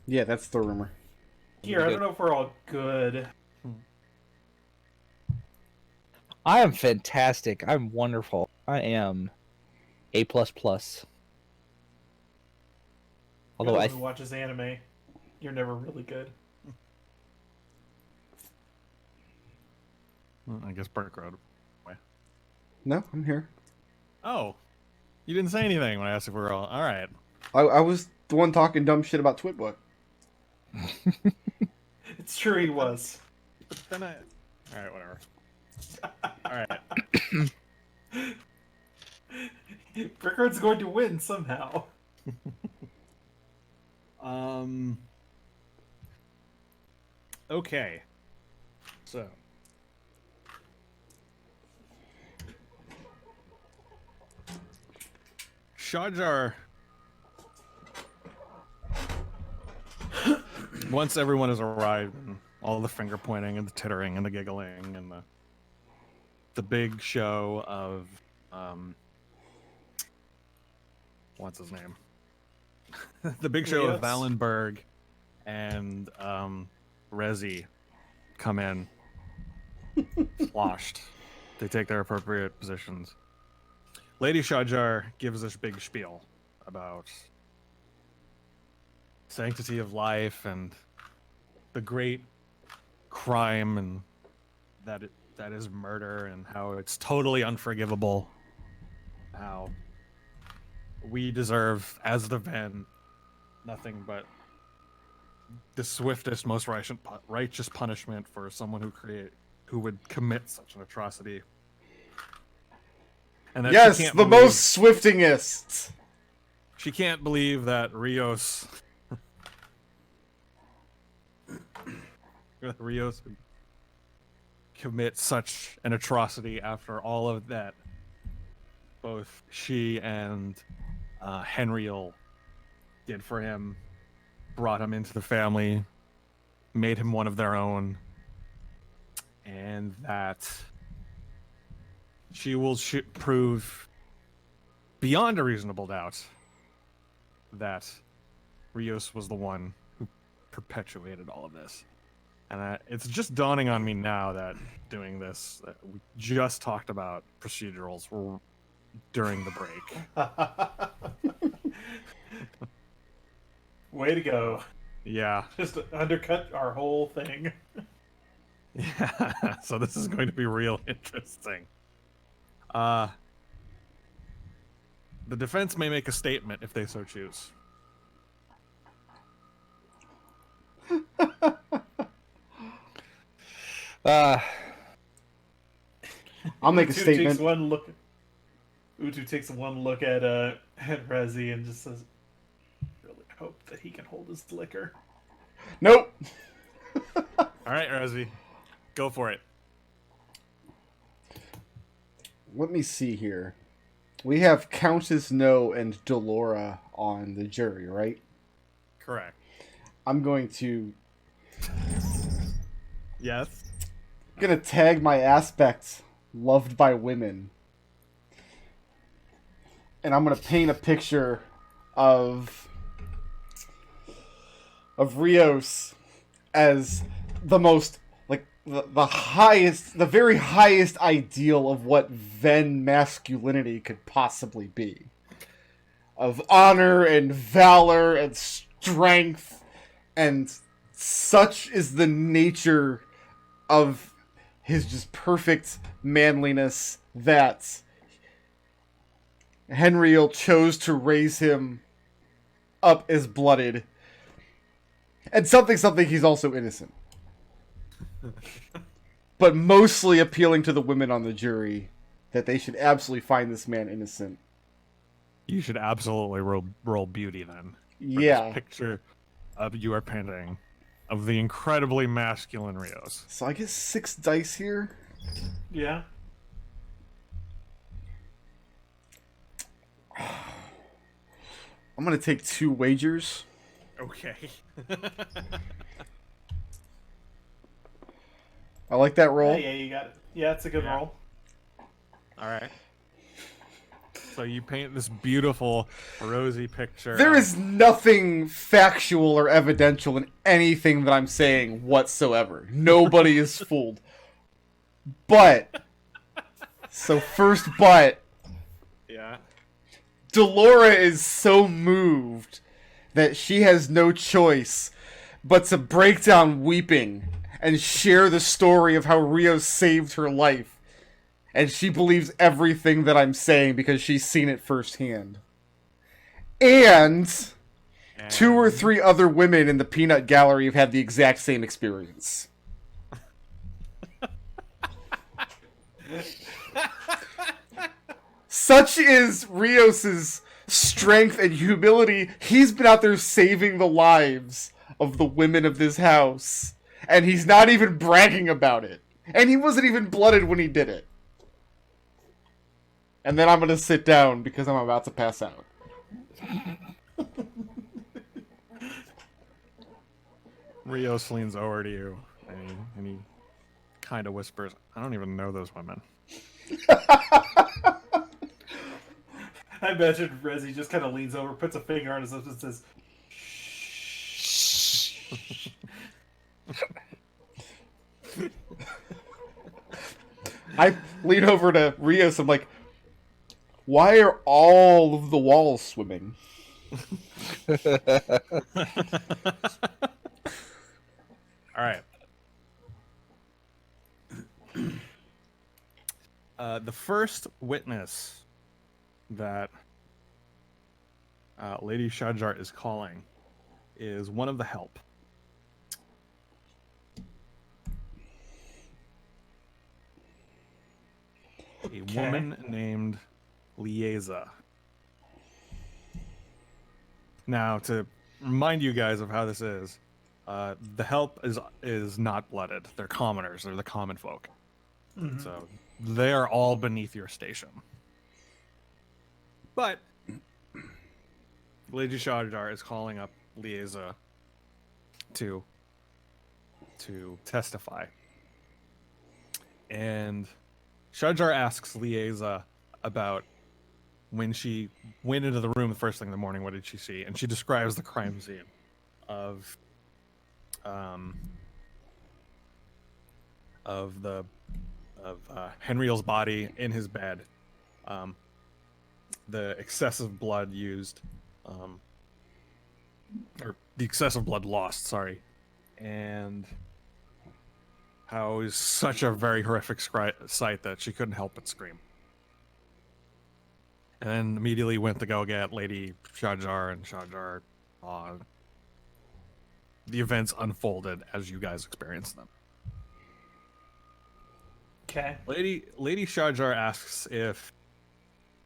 Yeah, that's the rumor. Here, I don't know if we're all good. I am fantastic. I'm wonderful. I am A++. You're Although the I one who watches anime. You're never really good. I guess Brickroad. No, I'm here. Oh, you didn't say anything when I asked if we were all right. I was the one talking dumb shit about Twitbook. It's true he was. But then all right, whatever. All right. Brickroad's going to win somehow. Okay. So. Shajar. Once everyone has arrived, and all the finger pointing and the tittering and the giggling and the big show of what's his name? The big show of Valenberg and Rezi come in, sloshed. They take their appropriate positions. Lady Shajar gives this big spiel about sanctity of life and the great crime and that is murder and how it's totally unforgivable. How we deserve, as the Ven, nothing but the swiftest, most righteous punishment for someone who would commit such an atrocity. And that Yes, the most swiftingest. She can't believe that Rios would commit such an atrocity after all of that. Both she and Henriel did for him, brought him into the family, made him one of their own, and that she will prove beyond a reasonable doubt that Rios was the one who perpetuated all of this. And it's just dawning on me now that doing this, that we just talked about procedurals during the break. Way to go. Yeah. Just undercut our whole thing. Yeah. So this is going to be real interesting. The defense may make a statement if they so choose. I'll make a statement. Utu takes one look at Rezi and just says, "Really hope that he can hold his liquor." Nope. All right, Rezi, go for it. Let me see here. We have Countess No and Delora on the jury, right? Correct. I'm going to... Yes. gonna tag my aspect loved by women. And I'm gonna paint a picture of Rios as the most, like, the highest, the very highest ideal of what Ven masculinity could possibly be. Of honor and valor and strength, and such is the nature of his just perfect manliness that Henriel chose to raise him up as blooded. And something he's also innocent. But mostly appealing to the women on the jury that they should absolutely find this man innocent. You should absolutely roll beauty then. Yeah. This picture of you are painting of the incredibly masculine Rios. So I get 6 dice here. Yeah. I'm gonna take 2 wagers. Okay. I like that roll. Yeah, you got it. Yeah, it's a good roll. All right. So you paint this beautiful, rosy picture. There of- is nothing factual or evidential in anything that I'm saying whatsoever. Nobody is fooled. But, so first but, Yeah. Delora is so moved that she has no choice but to break down weeping and share the story of how Rio saved her life. And she believes everything that I'm saying because she's seen it firsthand. And 2 or 3 other women in the Peanut Gallery have had the exact same experience. Such is Rios's strength and humility. He's been out there saving the lives of the women of this house. And he's not even bragging about it. And he wasn't even blooded when he did it. And then I'm going to sit down because I'm about to pass out. Rios leans over to you and he kind of whispers, I don't even know those women. I imagine Rezi just kind of leans over, puts a finger on his lips and says, I lean over to Rios. I'm like, why are all of the walls swimming? All right. The first witness that Lady Shajar is calling is one of the help. A woman named Lieza. Now, to remind you guys of how this is, the help is not blooded. They're commoners. They're the common folk. mm-hmm. So they are all beneath your station. But Lady Shajar is calling up Lieza to testify. And Shajar asks Lieza about when she went into the room the first thing in the morning, what did she see? And she describes the crime scene of Henriel's body in his bed, the excessive blood used, or the excessive blood lost, sorry, and how it was such a very horrific sight that she couldn't help but scream. And then immediately went to go get Lady Shajar, and Shajar, the events unfolded as you guys experienced them. Okay. Lady Shajar asks if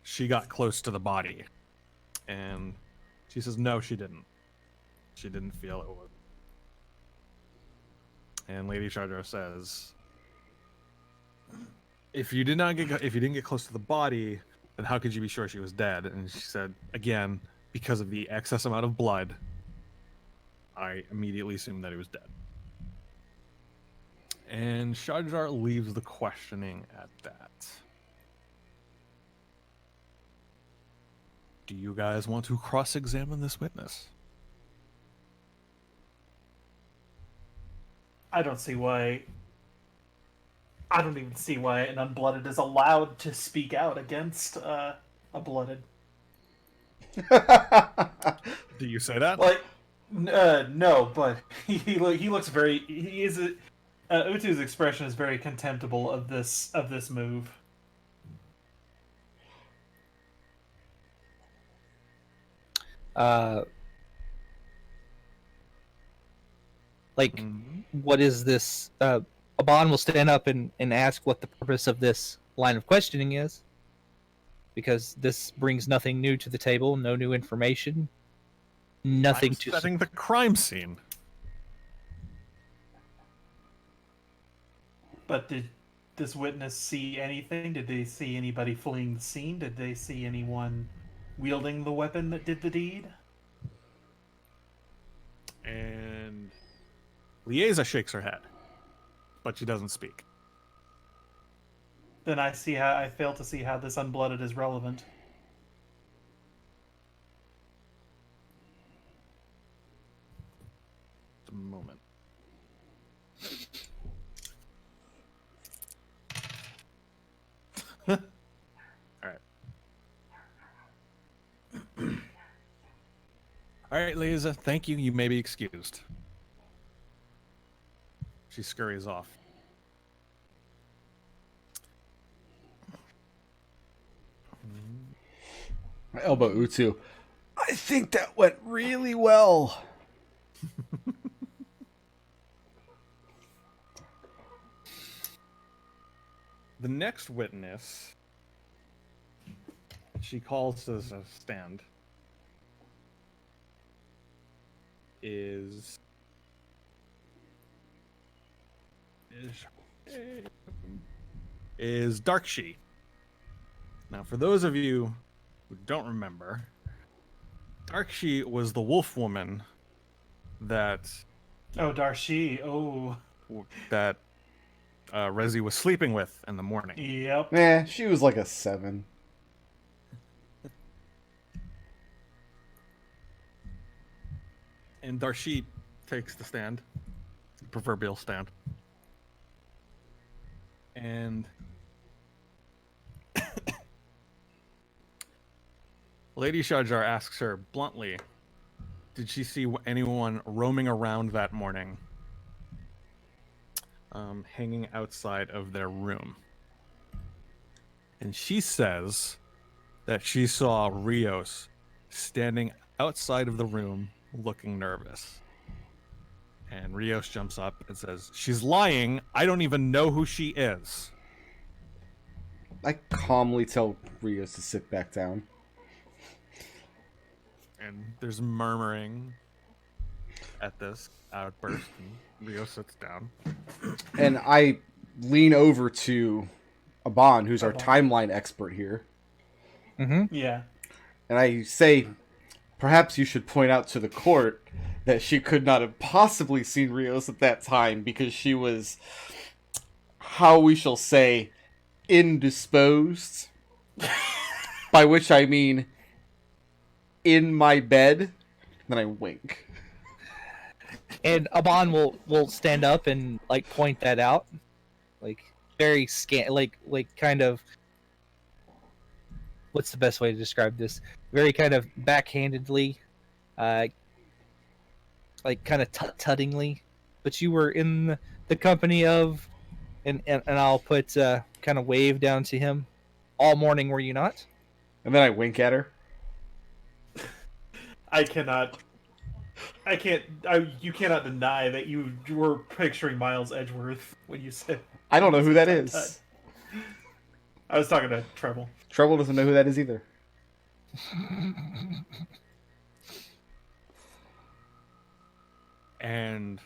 she got close to the body, and she says no, she didn't. She didn't feel it was. And Lady Shajar says, if you didn't get close to the body, then how could you be sure she was dead? And she said, again, because of the excess amount of blood, I immediately assumed that he was dead. And Shajar leaves the questioning at that. Do you guys want to cross-examine this witness? I don't even see why an unblooded is allowed to speak out against a blooded. Do you say that? Like, no, but he looks very. He is. Utu's expression is very contemptible of this move. What is this? Aban will stand up and ask what the purpose of this line of questioning is, because this brings nothing new to the table, no new information, nothing to setting the crime scene. But did this witness see anything? Did they see anybody fleeing the scene? Did they see anyone wielding the weapon that did the deed? And Lieza shakes her head, but she doesn't speak. Then I fail to see how this unblooded is relevant. a moment. All right. All right, Lisa, thank you. You may be excused. She scurries off. I elbow Utu. I think that went really well. The next witness she calls as a stand is Darkshi. Now, for those of you who don't remember, Darkshi was the wolf woman that Oh, Darshi. Oh. Rezi was sleeping with in the morning. Yep. She was like a 7. And Darshi takes the stand, the proverbial stand. And Lady Shajar asks her bluntly, did she see anyone roaming around that morning, hanging outside of their room? And she says that she saw Rios standing outside of the room looking nervous. And Rios jumps up and says, she's lying. I don't even know who she is. I calmly tell Rios to sit back down. And there's murmuring at this outburst, and Rios sits down. And I lean over to Aban, who's our timeline expert here. Mm-hmm. Yeah. And I say, perhaps you should point out to the court that she could not have possibly seen Rios at that time because she was, how we shall say, indisposed. By which I mean in my bed. Then I wink. And Aban will stand up and like point that out, like very like kind of. What's the best way to describe this? Very kind of backhandedly, like kind of tut-tuttingly. But you were in the company of, and I'll put kind of wave down to him all morning. Were you not? And then I wink at her. You cannot deny that you were picturing Miles Edgeworth when you said. I don't know who that is. I was talking to Treble. Treble doesn't know who that is either. And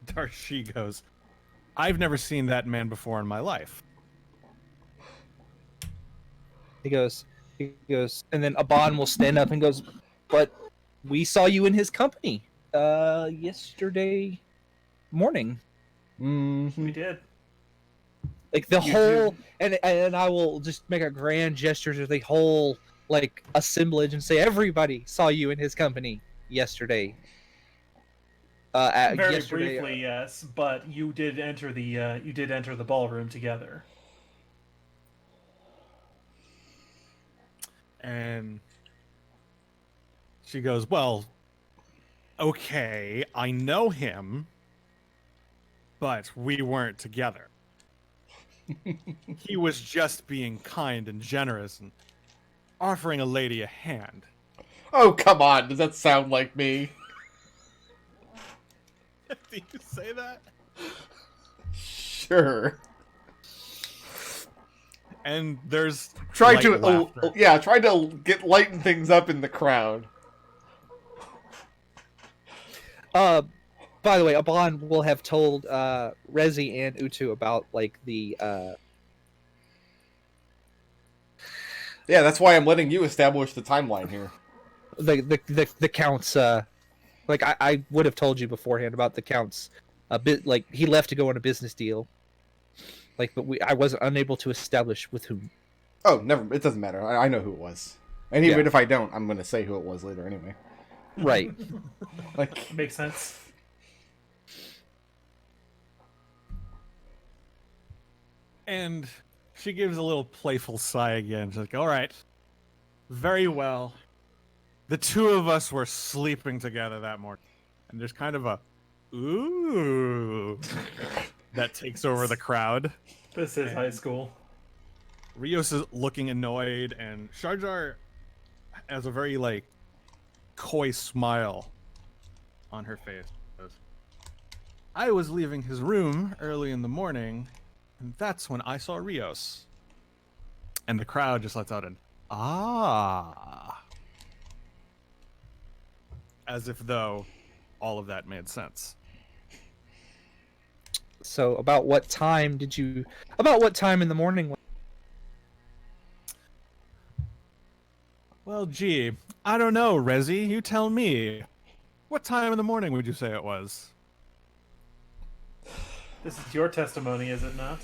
Darshi goes, I've never seen that man before in my life. He goes, and then Aban will stand up and goes, but we saw you in his company yesterday morning. Mm-hmm. We did. Like the whole, and I will just make a grand gesture to the whole like assemblage and say everybody saw you in his company yesterday. Very yesterday, briefly, yes, but you did enter the ballroom together. And she goes, well, okay, I know him, but we weren't together. He was just being kind and generous and offering a lady a hand. Oh, come on. Does that sound like me? Did you say that? Sure. And there's Trying light to laughter. trying to lighten things up in the crowd. By the way, Aban will have told Rezi and Utu about like the Yeah, that's why I'm letting you establish the timeline here. the counts. Like I would have told you beforehand about the counts. A bit like he left to go on a business deal. Like, but I wasn't unable to establish with whom. Oh, never. It doesn't matter. I know who it was. And even Yeah. if I don't, I'm going to say who it was later anyway. Right. Like, Makes sense. And she gives a little playful sigh again. She's like, all right, very well. The two of us were sleeping together that morning. And there's kind of a, ooh, that takes over the crowd. This is high school. Rios is looking annoyed, and Sharjar has a very, like, coy smile on her face. She goes, I was leaving his room early in the morning, and that's when I saw Rios. And the crowd just lets out an, ah. As if though all of that made sense. So about what time in the morning? Well, gee, I don't know, Rezi. You tell me. What time in the morning would you say it was? This is your testimony, is it not?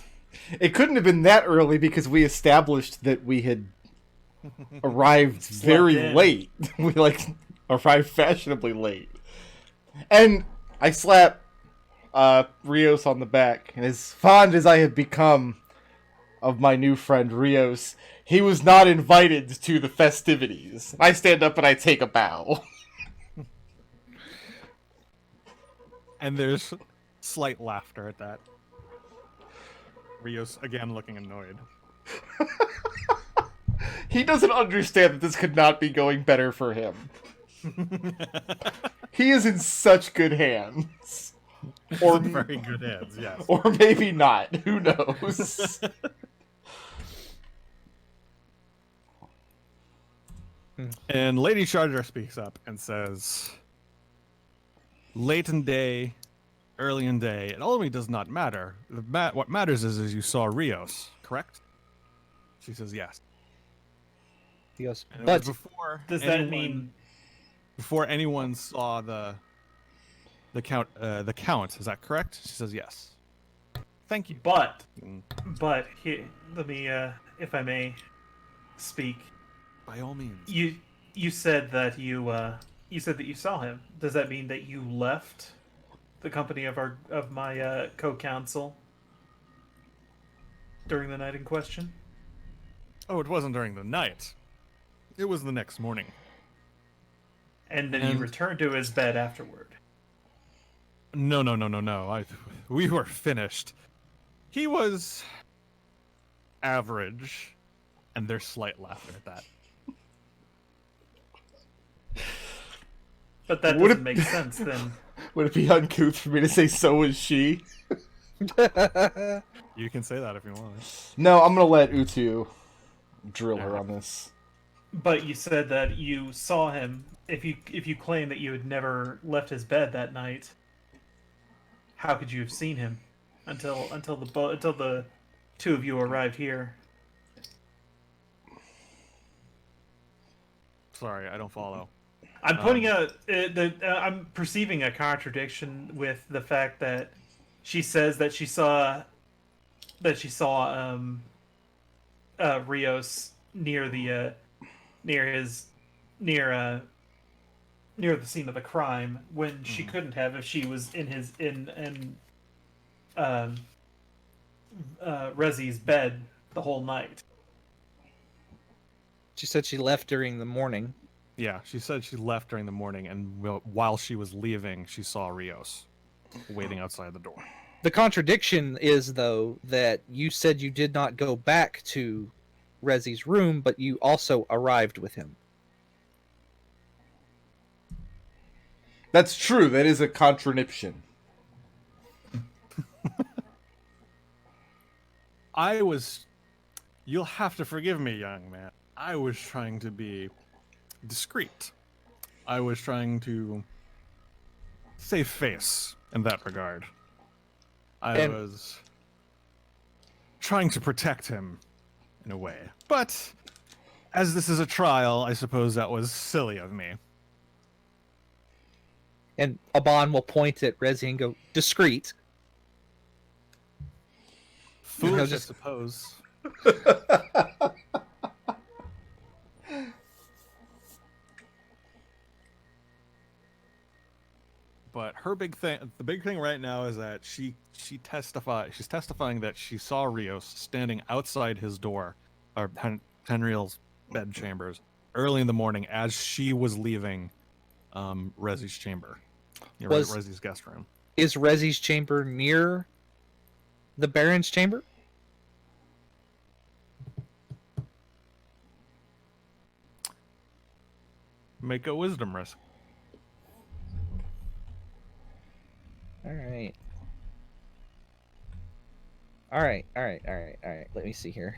It couldn't have been that early because we established that we had arrived very in. late. We arrived fashionably late. And I slap Rios on the back. And as fond as I have become of my new friend Rios, he was not invited to the festivities. I stand up and I take a bow. And there's slight laughter at that. Rios again looking annoyed. He doesn't understand that this could not be going better for him. He is in such good hands. Or very good hands, yes. Or maybe not. Who knows? And Lady Charger speaks up and says, late in day, early in day, it ultimately does not matter. What matters is you saw Rios, correct? She says yes. He goes, And it but was before Does that mean before anyone saw the count? Is that correct? She says yes. Thank you. but Mm, here, let me if I may speak. by all means. You said that you said that you saw him. Does that mean that you left the company of my co-counsel during the night in question? Oh, it wasn't during the night. It was the next morning. And then you returned to his bed afterward. No. We were finished. He was average, and there's slight laughter at that. But that Would doesn't it- make sense then. Would it be uncouth for me to say so was she? You can say that if you want. No, I'm gonna let Utu drill her on this. But you said that you saw him. If you claim that you had never left his bed that night, how could you have seen him until the two of you arrived here? Sorry, I don't follow. I'm putting I'm perceiving a contradiction with the fact that she says that she saw Rios near the scene of the crime when she couldn't have if she was in Rezi's bed the whole night. she said she left during the morning. Yeah, she said she left during the morning, and while she was leaving, she saw Rios waiting outside the door. The contradiction is, though, that you said you did not go back to Rezi's room, but you also arrived with him. That's true. That is a contradiction. You'll have to forgive me, young man. I was trying to be discreet. I was trying to save face in that regard. I was trying to protect him in a way. But as this is a trial, I suppose that was silly of me. And Aban will point at Rezi and go, discreet. Foolish, just- I suppose. but the big thing right now is that she's testifying that she saw Rios standing outside his door, or Henriel's bed chambers, early in the morning as she was leaving Rezi's chamber, Rezi's guest room. Is Rezi's chamber near the Baron's chamber? Make a wisdom risk. All right. All right. Let me see here.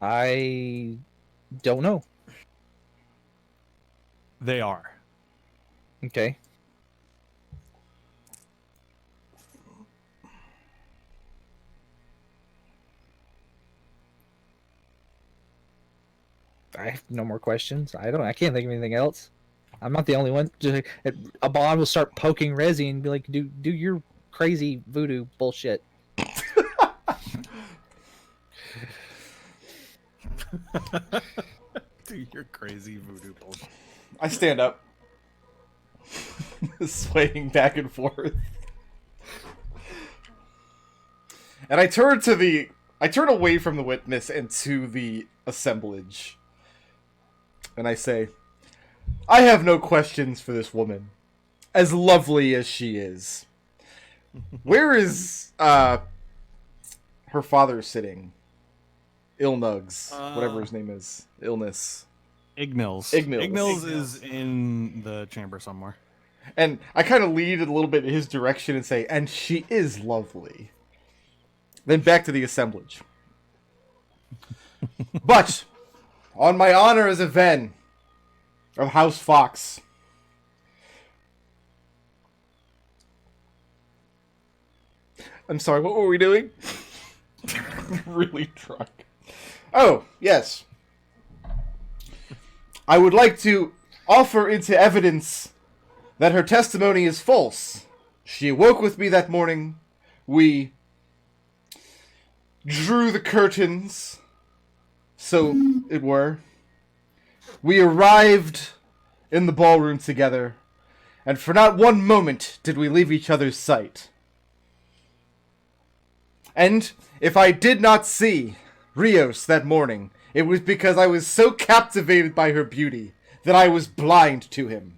I don't know. They are. Okay. I have no more questions. I can't think of anything else. I'm not the only one. A bond will start poking Rezi and be like, do your crazy voodoo bullshit. Do your crazy voodoo bullshit. I stand up, swaying back and forth, and I turn away from the witness and to the assemblage, and I say, I have no questions for this woman, as lovely as she is. Where is her father sitting? Illnugs, whatever his name is. Illness. Ignils. Ignils. Ignils is in the chamber somewhere. And I kind of lead it a little bit in his direction and say, and she is lovely. Then back to the assemblage. But, on my honor as a Ven of House Fox, I'm sorry, what were we doing? Really drunk. Oh, yes. I would like to offer into evidence that her testimony is false. She awoke with me that morning. We drew the curtains, so it were. We arrived in the ballroom together, and for not one moment did we leave each other's sight. And if I did not see Rios that morning, it was because I was so captivated by her beauty that I was blind to him.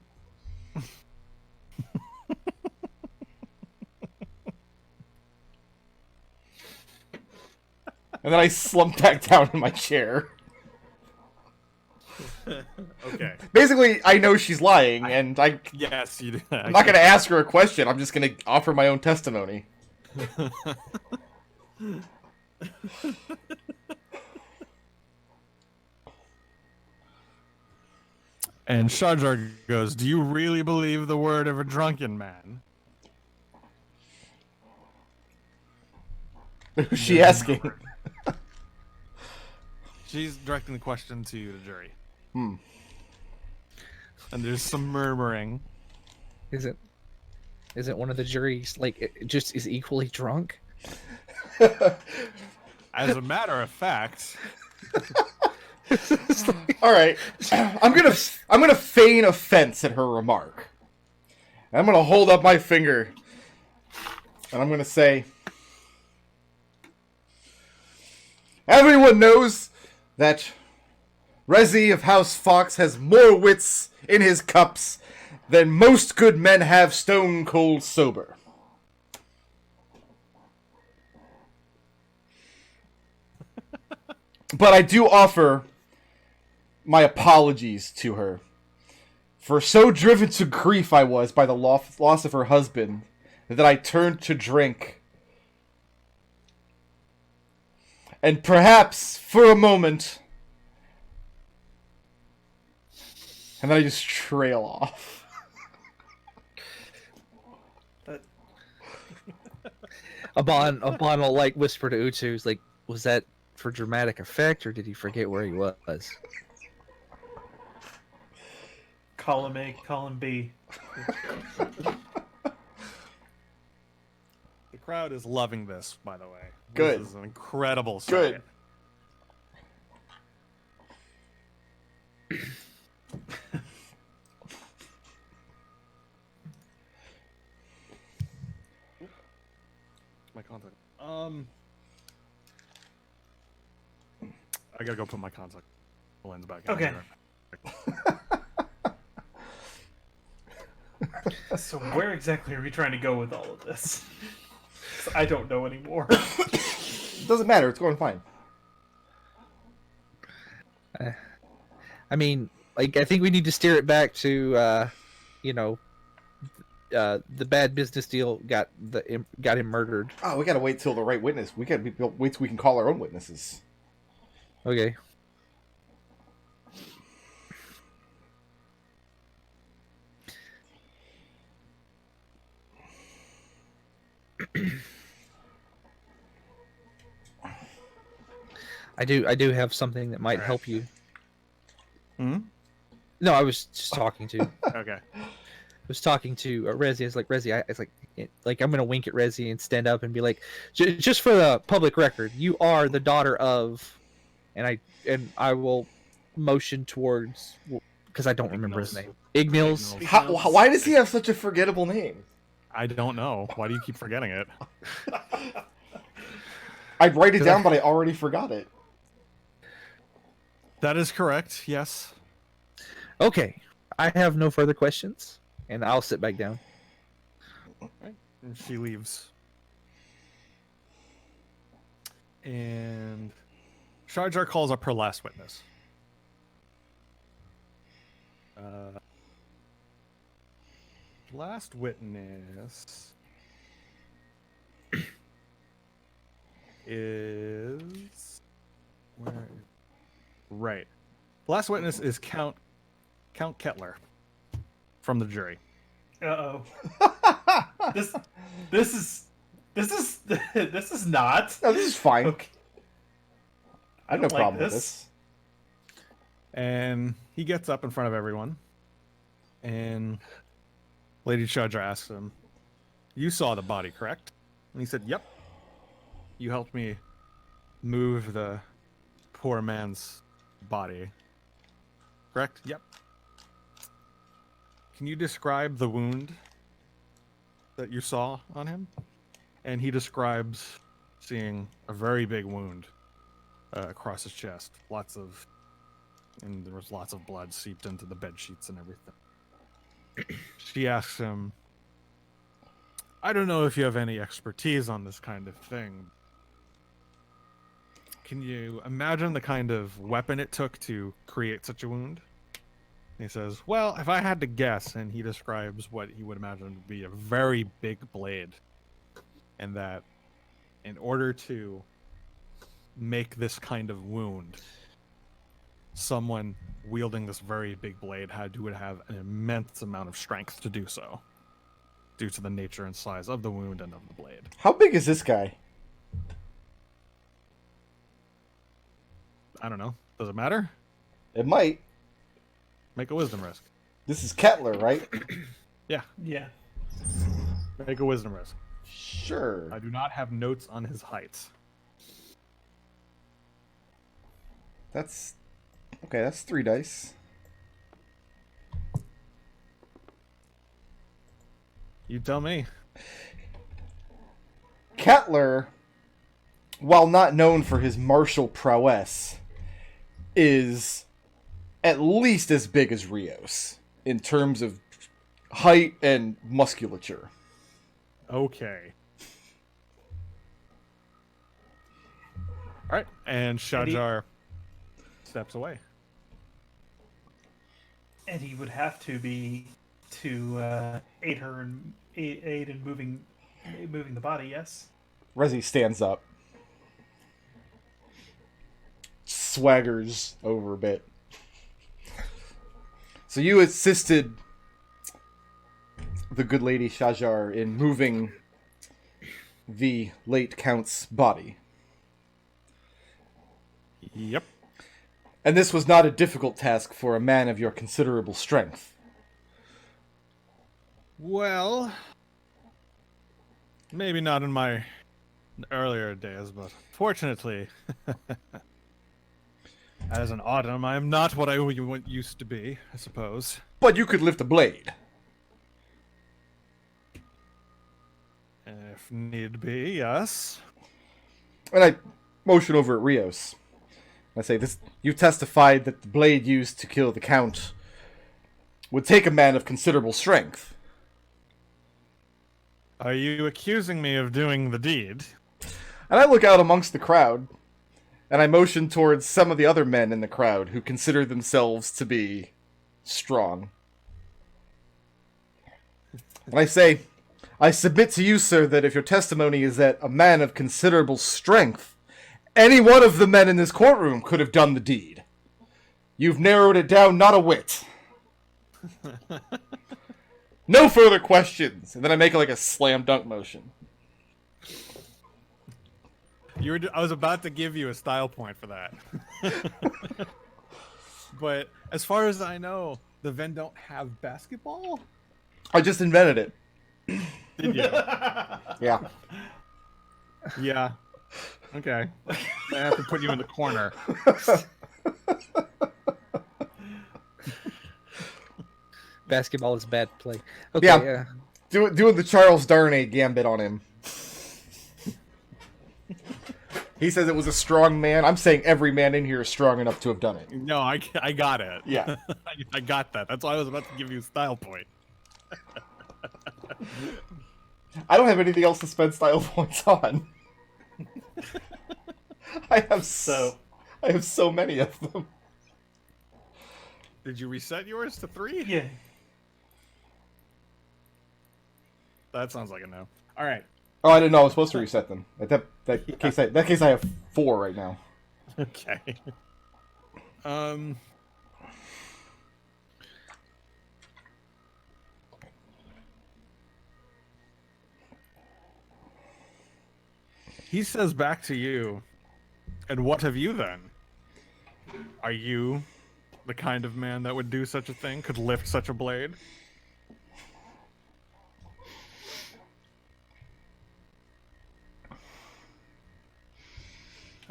And then I slumped back down in my chair. Okay. Basically, I know she's lying, and Yes, you do. I'm not going to ask her a question. I'm just going to offer my own testimony. And Shajar goes, do you really believe the word of a drunken man? Who's she asking? She's directing the question to the jury. Hmm. And there's some murmuring. Isn't one of the juries just is equally drunk? As a matter of fact, All right, I'm gonna feign offense at her remark. I'm gonna hold up my finger, and I'm gonna say, everyone knows that Rezi of House Fox has more wits in his cups than most good men have stone cold sober. But I do offer my apologies to her, for so driven to grief I was by the loss of her husband that I turned to drink. And perhaps, for a moment, and then I just trail off. Abon will whisper to Utu's was that for dramatic effect, or did he forget where he was? Column A, column B. crowd is loving this, by the way. Good. This is an incredible sight. Good. My contact. I gotta go put my contact lens back in. Okay. So where exactly are we trying to go with all of this? 'Cause I don't know anymore. It doesn't matter. It's going fine. I mean, like, I think we need to steer it back to, the bad business deal got him murdered. Oh, we gotta wait till the right witness. We gotta wait till we can call our own witnesses. Okay. I do have something that might help you. Hmm? No, I was just talking to. Okay. I was talking to Rezi. I was like, Rezi, I'm gonna wink at Rezi and stand up and be like, just for the public record, you are the daughter of, and I will motion towards, because I don't remember his name. Ignils. Why does he have such a forgettable name? I don't know. Why do you keep forgetting it? I'd write it down, but I already forgot it. That is correct. Yes. Okay, I have no further questions, and I'll sit back down. Right. And she leaves. And Sharjar calls up her last witness. Last witness is right. Last witness is Count Kettler from the jury. Uh-oh. This is not. No, this is fine. Okay. I have no don't like problem with this. this. And he gets up in front of everyone, and Lady Sharjar asks him, "You saw the body, correct?" And he said, "Yep. You helped me move the poor man's body, correct?" "Yep." "Can you describe the wound that you saw on him?" And he describes seeing a very big wound across his chest. And there was lots of blood seeped into the bed sheets and everything. She asks him, "I don't know if you have any expertise on this kind of thing. Can you imagine the kind of weapon it took to create such a wound?" And he says, "Well, if I had to guess," and he describes what he would imagine to be a very big blade, and that in order to make this kind of wound, someone wielding this very big blade would have an immense amount of strength to do so, due to the nature and size of the wound and of the blade. How big is this guy? I don't know. Does it matter? It might. Make a wisdom risk. This is Kettler, right? Yeah, Yeah. make a wisdom risk. Sure. I do not have notes on his height. That's... Okay, that's 3 dice. You tell me. Kettler, while not known for his martial prowess, is at least as big as Rios in terms of height and musculature. Okay. All right, and Sharjar steps away. And he would have to be to aid her and aid in moving the body. Yes. Rezi stands up, swaggers over a bit. So you assisted the good lady Sharjar in moving the late Count's body. Yep. And this was not a difficult task for a man of your considerable strength. Well, Maybe not in my earlier days, but fortunately, as an autumn, I am not what I used to be, I suppose. But you could lift a blade. If need be, yes. And I motion over at Rios. I say, "This. You testified that the blade used to kill the Count would take a man of considerable strength." Are you accusing me of doing the deed? And I look out amongst the crowd, and I motion towards some of the other men in the crowd who consider themselves to be strong. And I say, "I submit to you, sir, that if your testimony is that a man of considerable strength, any one of the men in this courtroom could have done the deed. You've narrowed it down not a whit. No further questions." And then I make like a slam dunk motion. I was about to give you a style point for that. But as far as I know, the Ven don't have basketball? I just invented it. Did you? Yeah. Yeah. Okay. I have to put you in the corner. Basketball is bad play. Okay, Yeah. Doing the Charles Darnay gambit on him. He says it was a strong man. I'm saying every man in here is strong enough to have done it. No, I got it. Yeah. I got that. That's why I was about to give you a style point. I don't have anything else to spend style points on. I have so many of them. Did you reset yours to 3? Yeah. That sounds like a no. All right. Oh, I didn't know I was supposed to reset them. That case I have 4 right now. Okay. He says back to you, "And what have you then? Are you the kind of man that would do such a thing, could lift such a blade?"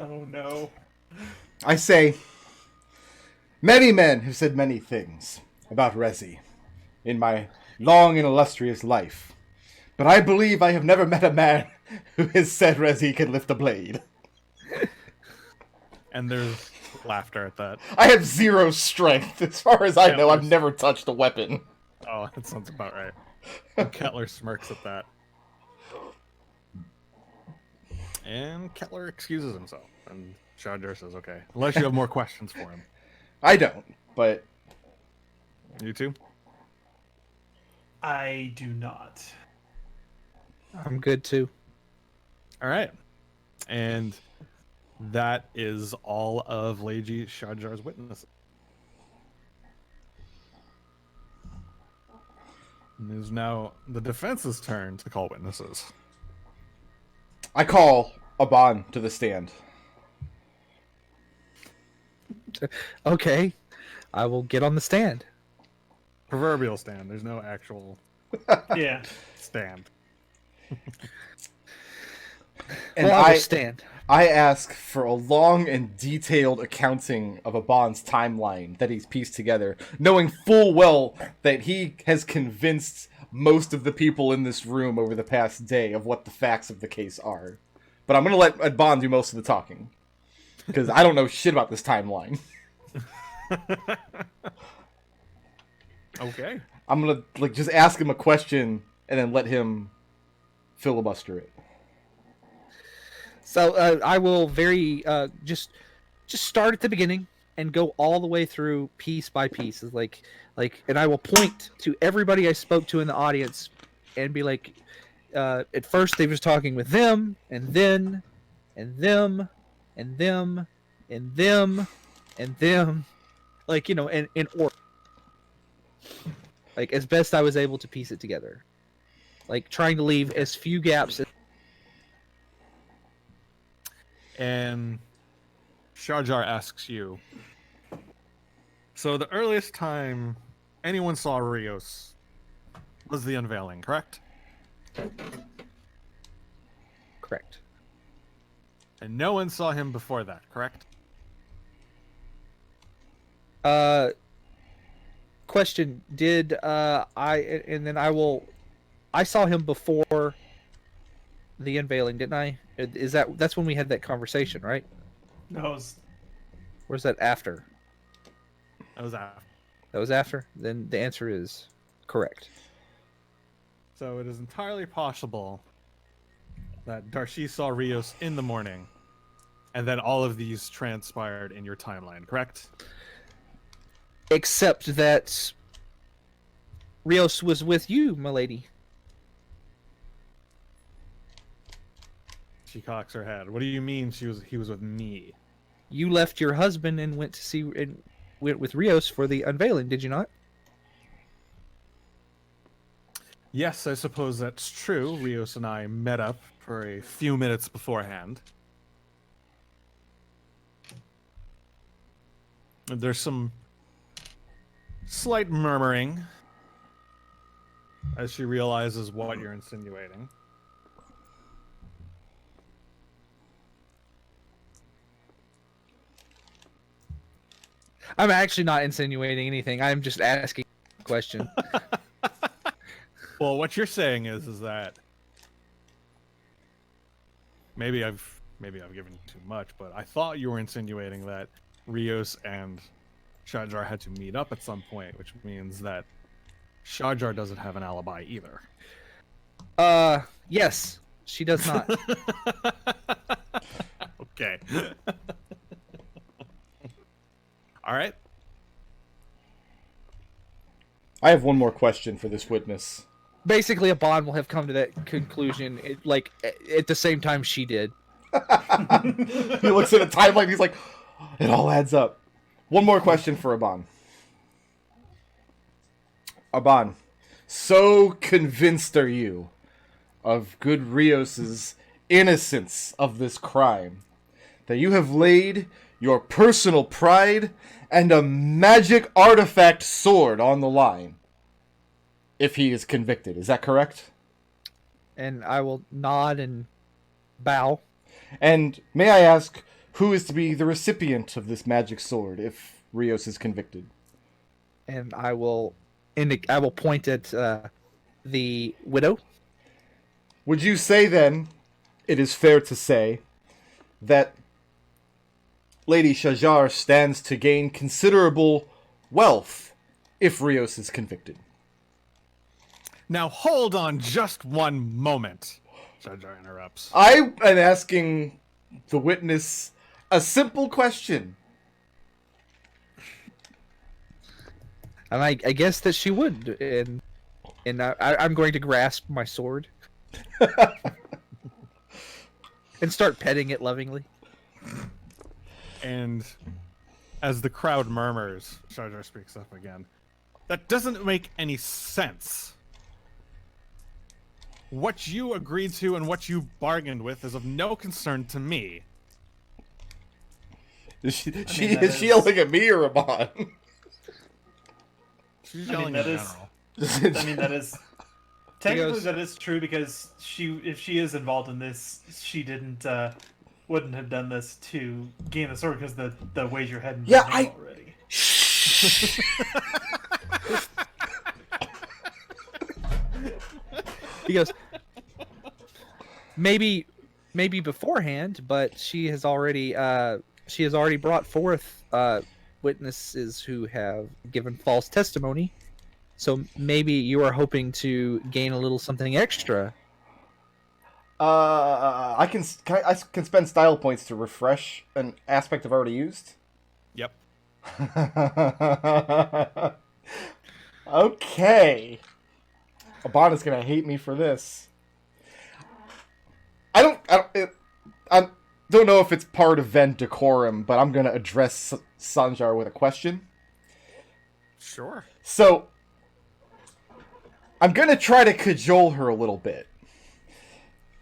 Oh no. I say, many men have said many things about Rezi in my long and illustrious life, but I believe I have never met a man who has said Rezi can lift a blade. And there's laughter at that. I have 0 strength. As far as I know, I've never touched a weapon. Oh, that sounds about right. Kettler smirks at that. And Kettler excuses himself. And Shadjar says, "Okay. Unless you have more questions for him." I don't, but... You too? I do not. I'm good too. All right. And that is all of Leiji Shadjar's witnesses. And it is now the defense's turn to call witnesses. I call Aban to the stand. Okay, I will get on the stand. Proverbial stand. There's no actual Yeah. stand. And Well, I will stand. I ask for a long and detailed accounting of Aban's timeline that he's pieced together, knowing full well that he has convinced most of the people in this room over the past day of what the facts of the case are. But I'm going to let Aban do most of the talking, because I don't know shit about this timeline. Okay. I'm going to just ask him a question and then let him filibuster it. So I will very just start at the beginning and go all the way through piece by piece. It's like, and I will point to everybody I spoke to in the audience and be like, at first they was talking with them, and then, and them, and them, and them, and them, like, you know, in order, like as best I was able to piece it together, like trying to leave as few gaps as. And Shadjar asks you, so the earliest time anyone saw Rios was the unveiling, correct? Correct. And no one saw him before that, correct? Question: Did I saw him before the unveiling, didn't I? That's when we had that conversation, right? No, it was Or is that after? That was after. That was after? Then the answer is correct. So it is entirely possible that Darcy saw Rios in the morning, and then all of these transpired in your timeline, correct? Except that Rios was with you, milady. She cocks her head. What do you mean he was with me? You left your husband and went with Rios for the unveiling, did you not? Yes, I suppose that's true. Rios and I met up for a few minutes beforehand. There's some slight murmuring as she realizes what you're insinuating. I'm actually not insinuating anything. I'm just asking a question. Well, what you're saying is that maybe I've given you too much, but I thought you were insinuating that Rios and Shajar had to meet up at some point, which means that Shajar doesn't have an alibi either. Yes, she does not. Okay. All right. I have one more question for this witness. Basically, a bond will have come to that conclusion, at the same time she did. He looks at a timeline, he's like, it all adds up. One more question for Aban. Aban, so convinced are you of good Rios's innocence of this crime that you have laid your personal pride and a magic artifact sword on the line if he is convicted. Is that correct? And I will nod and bow. And may I ask, who is to be the recipient of this magic sword if Rios is convicted? And I will point at the widow. Would you say then, it is fair to say, that Lady Shajar stands to gain considerable wealth if Rios is convicted? Now hold on just one moment. Shajar interrupts. I am asking the witness a simple question. And I guess that she would. And I'm going to grasp my sword. And start petting it lovingly. And as the crowd murmurs, Shajar speaks up again. That doesn't make any sense. What you agreed to and what you bargained with is of no concern to me. Is she yelling at me or Aban? She's yelling in general. that is technically goes- that is true because if she is involved in this, she wouldn't have done this to gain the sword because the wager hadn't been made already. He goes, maybe beforehand, but she has already brought forth witnesses who have given false testimony. So maybe you are hoping to gain a little something extra. I can spend style points to refresh an aspect I've already used. Yep. Okay. Aban is gonna hate me for this. I don't know if it's part of Ven decorum, but I'm gonna address Sanjar with a question. Sure. So, I'm gonna try to cajole her a little bit.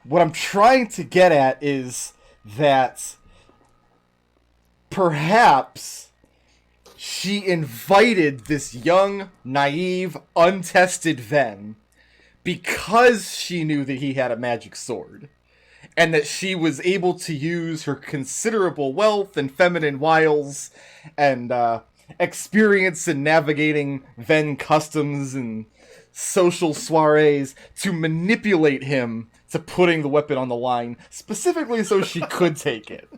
What I'm trying to get at is that perhaps she invited this young, naive, untested Ven because she knew that he had a magic sword. and that she was able to use her considerable wealth and feminine wiles and experience in navigating Ven customs and social soirees to manipulate him to putting the weapon on the line, specifically so she could take it.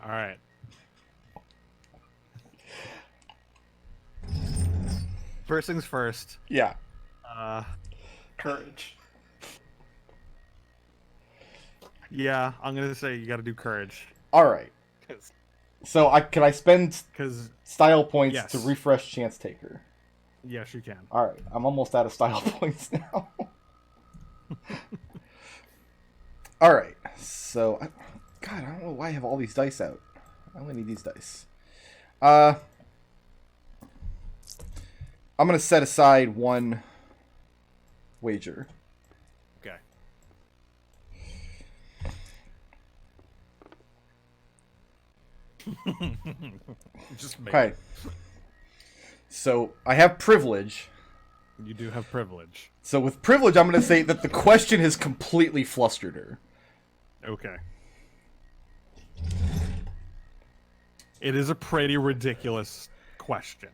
All right. First things first. Yeah. Courage. Yeah, I'm gonna say you got to do courage. All right. So can I spend Because style points Yes. to refresh chance taker? yes, you can. All right. I'm almost out of style points now. All right. So, God, I don't know why I have all these dice out. I only need these dice. I'm gonna set aside one wager. Okay. Just make Okay. So I have privilege. You do have privilege. So with privilege, I'm gonna say that the question has completely flustered her. Okay. It is a pretty ridiculous question.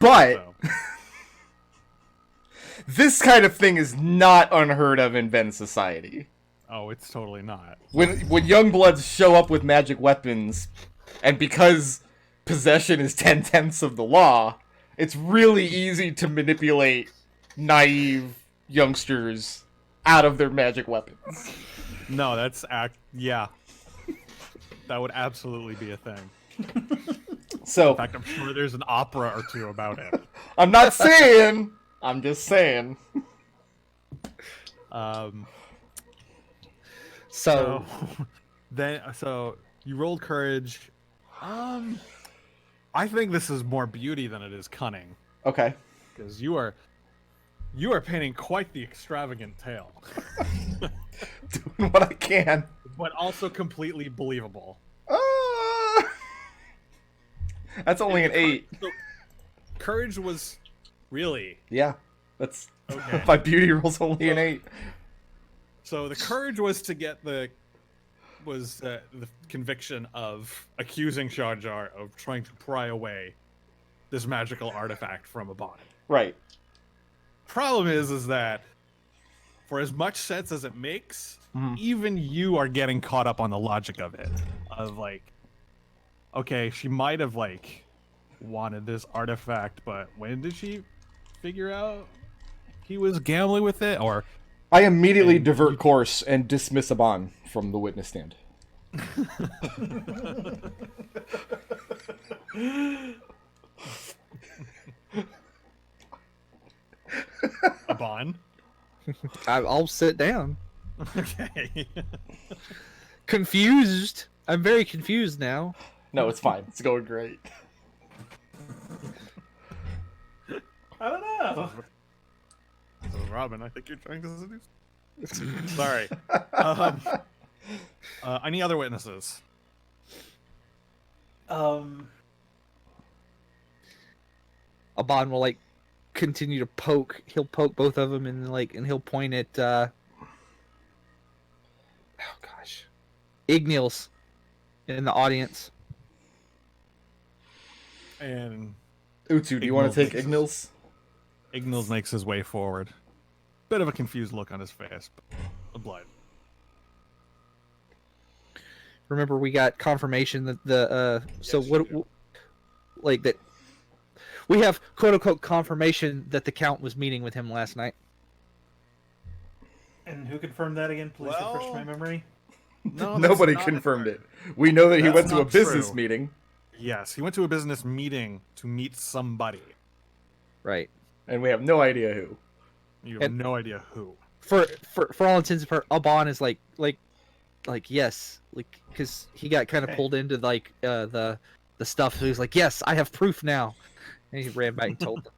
But So. this kind of thing is not unheard of in Ven society. Oh, it's totally not. When young bloods show up with magic weapons, and because possession is 10/10 of the law, it's really easy to manipulate naive youngsters out of their magic weapons. No, yeah. That would absolutely be a thing. So In fact, I'm sure there's an opera or two about it. I'm not saying. I'm just saying. So So you rolled courage. I think this is more beauty than it is cunning, Okay. because you are painting quite the extravagant tale, Doing what I can. but also completely believable. That's only an 8. So, courage was really Yeah. That's okay. my beauty roll's only an 8. So the courage was to get the conviction of accusing Jar Jar of trying to pry away this magical artifact from a body. Right. Problem is that for as much sense as it makes, Mhm. even you are getting caught up on the logic of it. Of like, okay, she might have like wanted this artifact, but when did she figure out he was gambling with it? Or I immediately And divert course and dismiss Aban from the witness stand. a bond? I'll sit down. Okay. Confused. I'm very confused now. No, it's fine. It's going great. I don't know. So, Robin, I think you're trying to seduce. Sorry. Any other witnesses? Um, Aban will like continue to poke. He'll poke both of them and he'll point at oh gosh, Ignils in the audience. And Utsu, do you want to take Ignils. Ignils? Ignils makes his way forward. Bit of a confused look on his face, but obliged. Remember, we got confirmation that the so Yes, what you like that we have quote unquote confirmation that the Count was meeting with him last night. and who confirmed that again? Please refresh my memory. No, Nobody that's not confirmed correct. it. We know that he That's went to a not business true. meeting, Yes, he went to a business meeting to meet somebody. Right. and we have no idea who. You have And- no idea who. For all intents and purposes, Aban is like yes, like because he got kind of Okay. pulled into like the stuff. So he's like, yes, I have proof now, and he ran back and told them.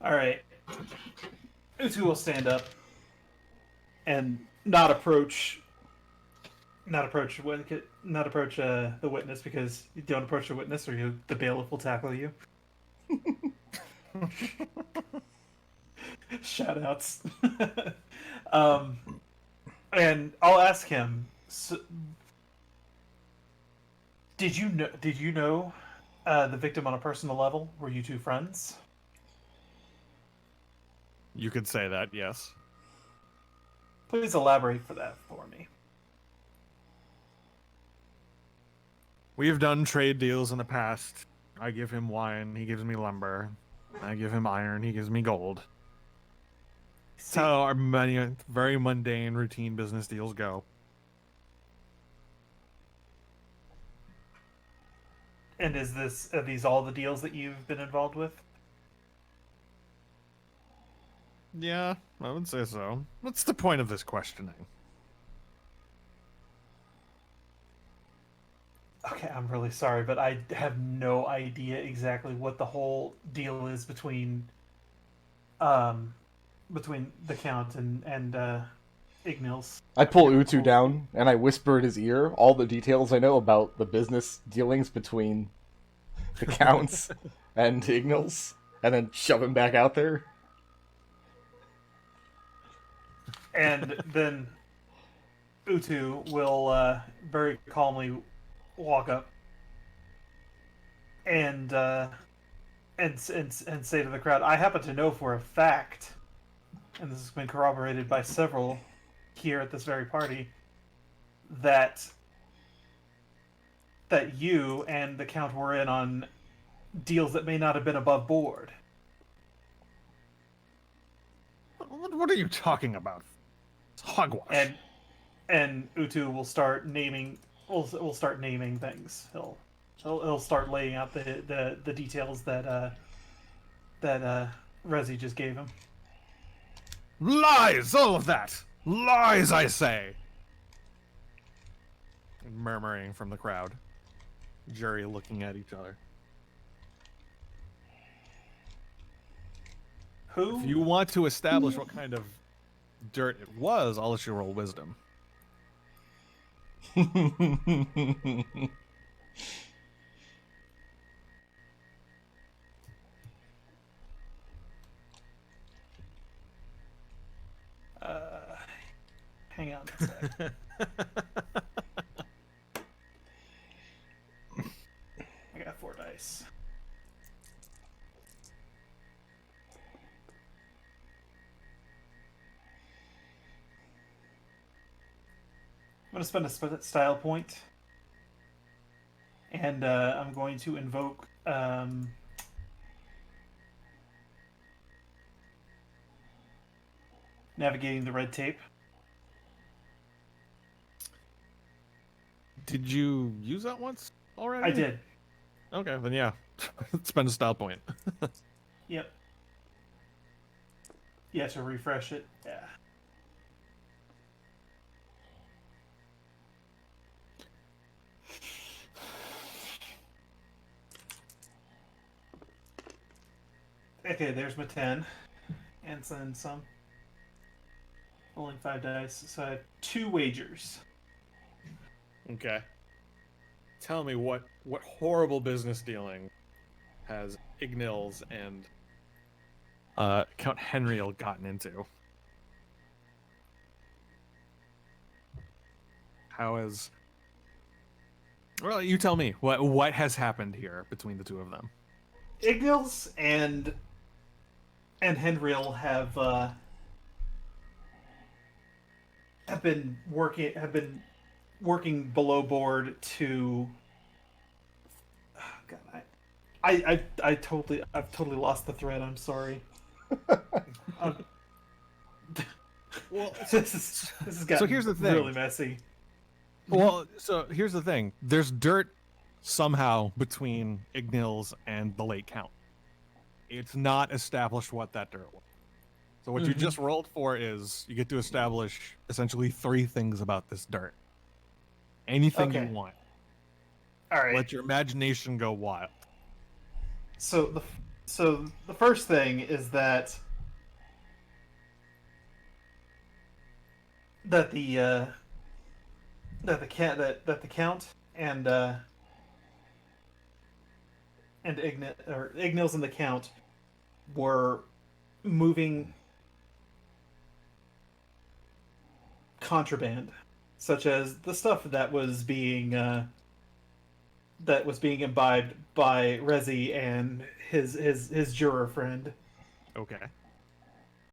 All right. Utu will stand up and not approach the witness, because you don't approach the witness or the bailiff will tackle you. Shoutouts. um, and I'll ask him. So, did you know? The victim on a personal level? Were you two friends? You could say that, yes. Please elaborate for that for me. We have done trade deals in the past. I give him wine, he gives me lumber. I give him iron, he gives me gold. That's how our many very mundane, routine business deals go. And are these all the deals that you've been involved with? Yeah, I would say so. What's the point of this questioning? Okay, I'm really sorry, but I have no idea exactly what the whole deal is between the Count and Ignils. I pull Utu down and I whisper in his ear all the details I know about the business dealings between the Counts and Ignils, and then shove him back out there. And then Utu will very calmly walk up and say to the crowd, "I happen to know for a fact, and this has been corroborated by several here at this very party, that you and the Count were in on deals that may not have been above board." What are you talking about? It's hogwash. And Utu will start naming. We'll start naming things. He'll start laying out the details that Rezi just gave him. Lies! All of that! Lies, I say! Murmuring from the crowd. Jury looking at each other. Who? If you want to establish what kind of dirt it was, I'll let you roll wisdom. Hang on a sec. I got 4 dice. I'm going to spend a style point, and I'm going to invoke navigating the red tape. Did you use that once already? I did. Okay, then yeah. Spend a style point. Yep. Yeah, to refresh it. Yeah. Okay, there's my 10. And then some. Rolling 5 dice. So I have 2 wagers. Okay. Tell me what horrible business dealing has Ignils and Count Henriel gotten into? How has... Well, you tell me. What has happened here between the two of them? Ignils and Henriel have been working below board to. Oh, God, I've totally lost the thread. I'm sorry. Well, this has gotten so here's the thing. really messy. Well, so here's the thing. There's dirt somehow between Ignils and the late Count. It's not established what that dirt was. So what you just rolled for is you get to establish essentially 3 things about this dirt. Anything you want. All right. Let your imagination go wild. So the first thing is that the Count and Ignils and the Count were moving contraband, such as the stuff that was being imbibed by Rezi and his juror friend. Okay.